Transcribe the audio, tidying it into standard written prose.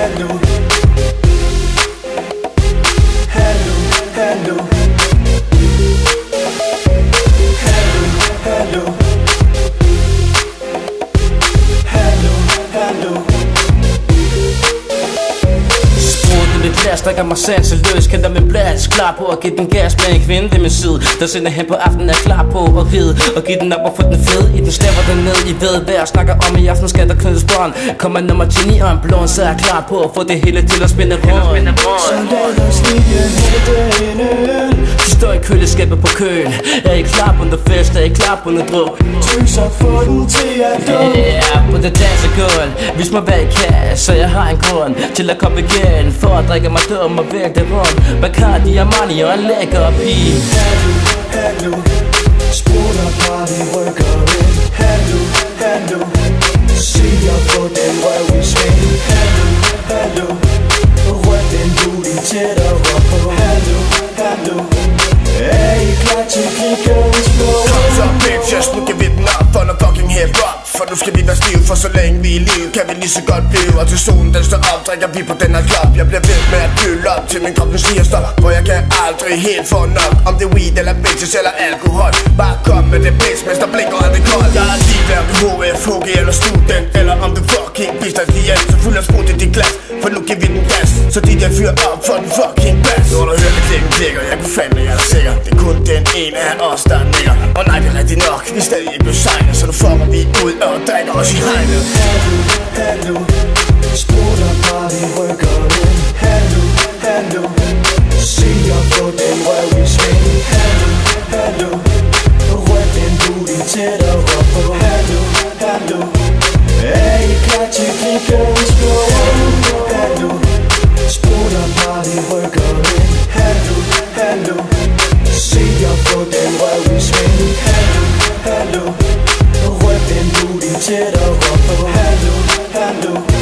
hallo. Hallo, hallo. Hallo, hallo. Hallo, hallo. Sprudlet mit glas, drikker mig sanseløs. Kender min plads, klar på at give den gas. Med en kvinde ved min side, der sender hen på aftenen, er klar på at ride og give den op og få den fed. I den slapper den ned, I ved hvad jeg snakker om. I aften skal der knyttes bånd. Kommer nummer 10 og en blond, så er jeg klar på at få det hele til at spænde rundt. Så lad os lige hente en øl. De står i køleskabet på køen. Er I klar på en fest? Er I klar på en druk? Tøs og få den til at dø. På det dansegulv. Vis mig hvad I kan, så jeg har en grund til at komme igen. For at drikke mig dum og væk det rundt. Bacardi, Armani og en lækker pige. Hallo, hallo. Sprutter party rykker ind. Hallo, hallo. Siger på den røv i sving. Hallo, hallo. Ryk den booty tættere på. Hallo, hallo. Er I klar til klikkerens flow? Kom så bitches, nu kan vi den op for noget fucking hip-hop. For nu skal vi være stiv, for så længe vi er i liv kan vi lige så godt blive. Og til solen den står op, drikker vi på den her klop. Jeg bliver ved med at fylde op, til min krop den siger stop. For jeg kan aldrig helt få nok. Om det er weed eller bitches eller alkohol. Bare kom med det bitch, mens der blinker alt det koldt. Jeg er lige ved HF, HG eller student. Eller om du fucking bister lige alt, så fuld af sprut i dit glas. For nu giver vi den gas, så de der fyrer op for den fucking bass. Nu har du hørt det klikken klikker, jeg kunne fandme, jeg er sikker. Det er kun den ene af os, der er nikker. Og nej, det er rigtig nok, vi er stadig ikke blevet sejnet. Så nu fucker vi ud og drikker os i hegnet. Hallo, hallo. Sprutter party rykker ind. Hallo, hallo. Siger på den røv i sving. Hallo, hallo. Ryk den booty tættere på. Hallo, hallo. Er I klar til klikkerens flow? Hallo. Sprutter party rykker ind. Hallo, hallo. Siger på den røv i sving. Hallo, hallo. Ryk den booty tættere på. Hallo, hallo.